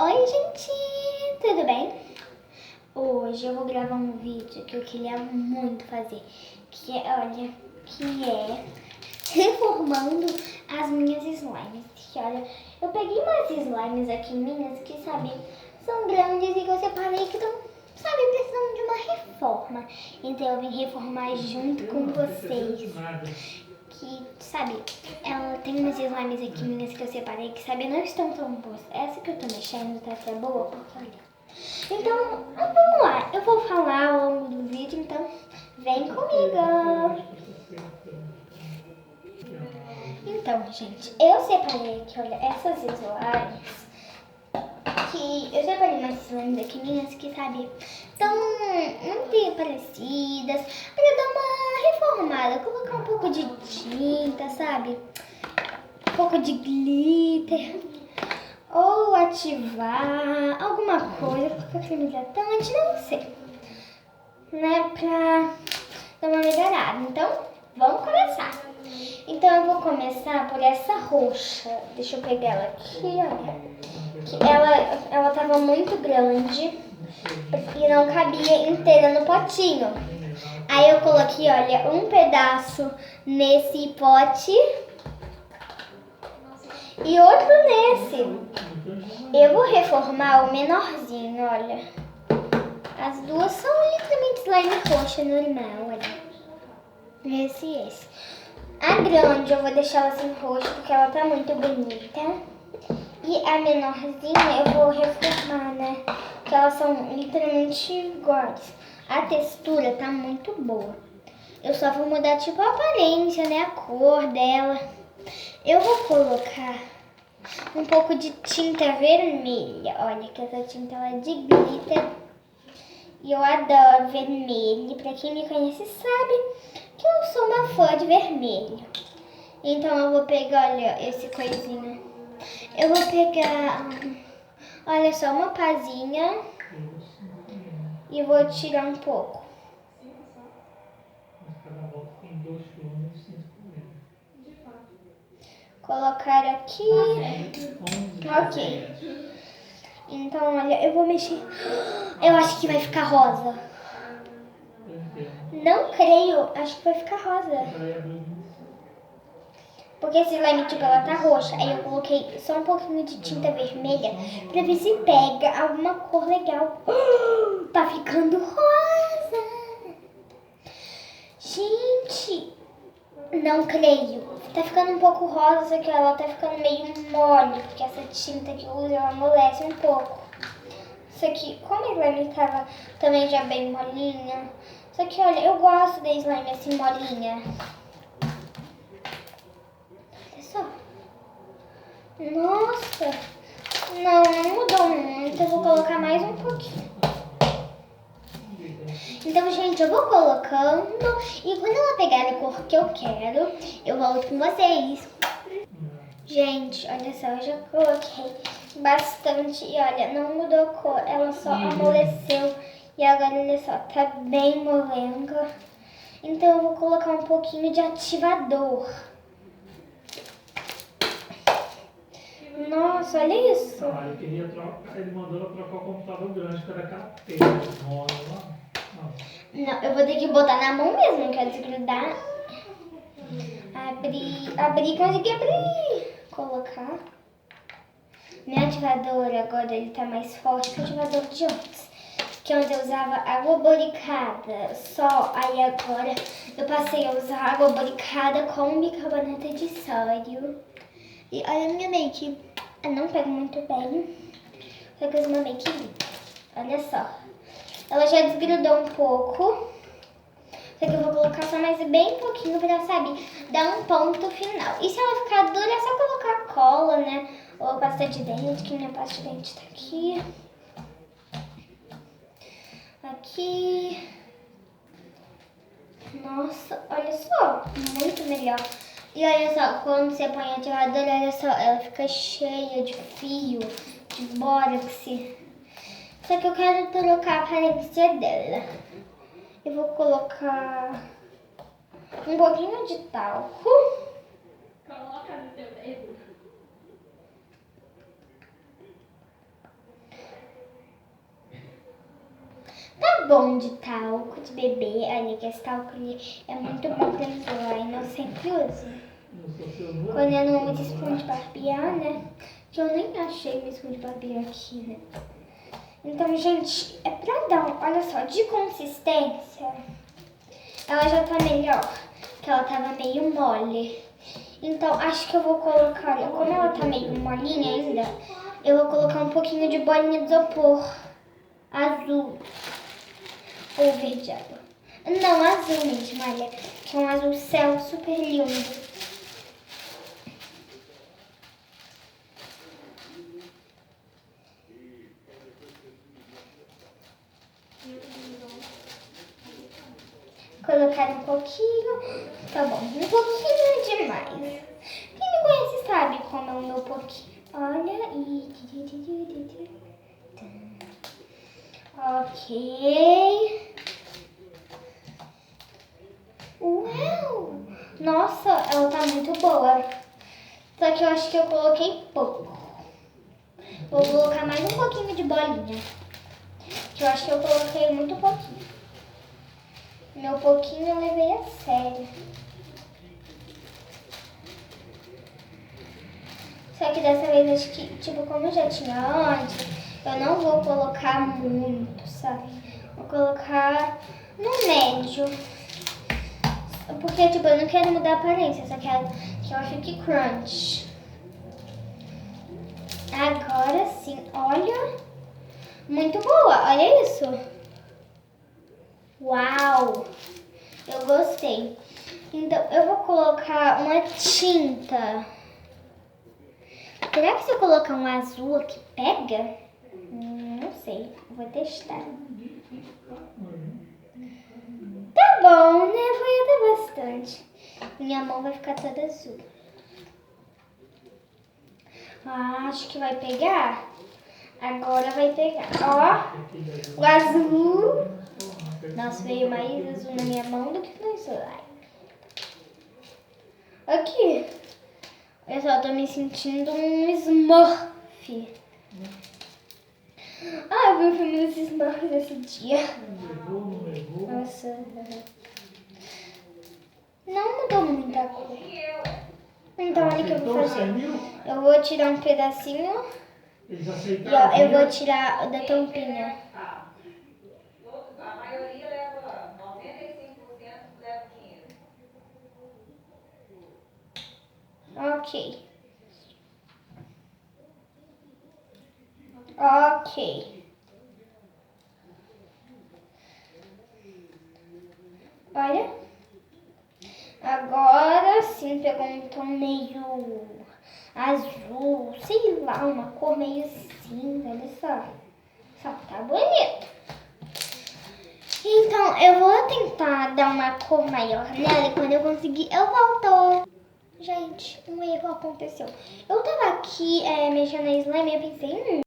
Oi, gente! Tudo bem? Hoje eu vou gravar um vídeo que eu queria muito fazer, que é reformando as minhas slimes. Que olha, eu peguei umas slimes aqui minhas que, sabe, são grandes e que eu separei que estão, sabe, precisando de uma reforma. Então eu vim reformar junto com vocês. Que, sabe, ela tem umas slimes aqui minhas que eu separei que, sabe, não estão tão boas. Essa que eu tô mexendo tá até boa, porque olha. Então, vamos lá. Eu vou falar ao longo do vídeo, então vem comigo. Então, gente, eu separei aqui, olha, essas slimes. Que eu separei umas slimes aqui minhas que, sabe, estão muito parecidas. Pra dar uma reformada, colocar um pouco de tinta, sabe? Um pouco de glitter. Ou ativar alguma coisa, porque creme hidratante, não sei. Né, pra dar uma melhorada. Então, vamos começar. Então, eu vou começar por essa roxa. Deixa eu pegar ela aqui, olha. Que ela tava muito grande e não cabia inteira no potinho. Aí eu coloquei, olha, um pedaço nesse pote e outro nesse. Eu vou reformar o menorzinho, olha. As duas são literalmente slime roxa normal, olha. Esse e esse. A grande eu vou deixar ela sem roxo porque ela tá muito bonita. E a menorzinha eu vou reformar, né? Porque elas são literalmente iguais. A textura tá muito boa. Eu só vou mudar tipo a aparência, né? A cor dela. Eu vou colocar um pouco de tinta vermelha. Olha que essa tinta ela é de glitter. E eu adoro vermelho. Pra quem me conhece sabe que eu sou uma fã de vermelho. Então eu vou pegar, olha, esse coisinho. Eu vou pegar, olha só, uma pazinha e vou tirar um pouco. Colocar aqui. Ok. Então, olha, eu vou mexer. Eu acho que vai ficar rosa. Não creio, acho que vai ficar rosa. Porque esse slime, tipo, ela tá roxa. Aí eu coloquei só um pouquinho de tinta vermelha pra ver se pega alguma cor legal. Tá ficando rosa. Gente, não creio. Tá ficando um pouco rosa, só que ela tá ficando meio mole. Porque essa tinta que eu uso, ela amolece um pouco. Só que, como a slime tava também já bem molinha. Só que, olha, eu gosto da slime assim molinha. Nossa, não mudou muito, eu vou colocar mais um pouquinho. Então, gente, eu vou colocando e quando ela pegar a cor que eu quero, eu volto com vocês. Gente, olha só, eu já coloquei bastante e olha, não mudou a cor, ela só amoleceu e agora, olha só, tá bem molenga. Então eu vou colocar um pouquinho de ativador. Nossa, olha isso. Ah, ele queria trocar, ele mandou ela trocar o computador grande, que era aquela tela rosa lá. Não, eu vou ter que botar na mão mesmo, não quero desgrudar. Abrir, consegui abrir. Colocar. Meu ativador agora ele tá mais forte que o ativador de antes. Que antes eu usava água boricada só, aí agora eu passei a usar água boricada com bicarbonato de sódio. E olha a minha make, não pega muito bem, só que eu uso uma make linda. Olha só, ela já desgrudou um pouco, só que eu vou colocar só mais bem pouquinho pra, sabe, dar um ponto final. E se ela ficar dura é só colocar cola, né, ou pasta de dente, que minha pasta de dente tá aqui. Aqui. Nossa, olha só, muito melhor. E olha só, quando você põe a ativador, olha só, ela fica cheia de fio, de bórax. Só que eu quero trocar a aparência dela. Eu vou colocar um pouquinho de talco. Coloca no teu dedo. bom de talco de bebê. Olha que esse talco ali é muito bom pra slime. Eu sempre uso. Quando eu não uso espuma de barbear, né? Que eu nem achei uma espuma de barbear aqui, né? Então, gente, é pra dar, olha só, de consistência, ela já tá melhor, que ela tava meio mole. Então, acho que eu vou colocar, olha, como ela tá meio molinha ainda, eu vou colocar um pouquinho de bolinha de isopor azul ou verde água. Não, azul mesmo, olha, que é um azul céu super lindo. Colocar um pouquinho, tá bom, um pouquinho é demais. Quem me conhece sabe como é o meu pouquinho. Olha e... Ok. Uau! Nossa, ela tá muito boa. Só que eu acho que eu coloquei pouco. Vou colocar mais um pouquinho de bolinha. Que eu acho que eu coloquei muito pouquinho. Meu pouquinho eu levei a sério. Só que dessa vez acho que, tipo, como eu já tinha antes, eu não vou colocar muito, sabe? Vou colocar no médio. Porque, tipo, eu não quero mudar a aparência, só quero que ela fique crunch. Agora sim, olha. Muito boa, olha isso. Uau! Eu gostei. Então, eu vou colocar uma tinta. Será que se eu colocar um azul aqui pega? Não sei, vou testar. Tá bom, né? Foi até bastante. Minha mão vai ficar toda azul. Acho que vai pegar. Agora vai pegar. Ó, o azul. Nossa, veio mais azul na minha mão do que no slime. Aqui. Eu só tô me sentindo um Smurf. Ah, eu vi o filme dos Smurfs esse dia. Nossa. Não mudou muita coisa. Então, olha o que eu vou fazer. Eu vou tirar um pedacinho. E ó, eu vou tirar o da tampinha. A maioria leva 95%, leva 15%. Ok. Ok. Olha. Agora sim pegou um tom meio azul, sei lá, uma cor meio cinza, olha só. Só tá bonito. Então eu vou tentar dar uma cor maior nela e quando eu conseguir eu volto. Gente, um erro aconteceu. Eu tava aqui mexendo na slime e eu pensei,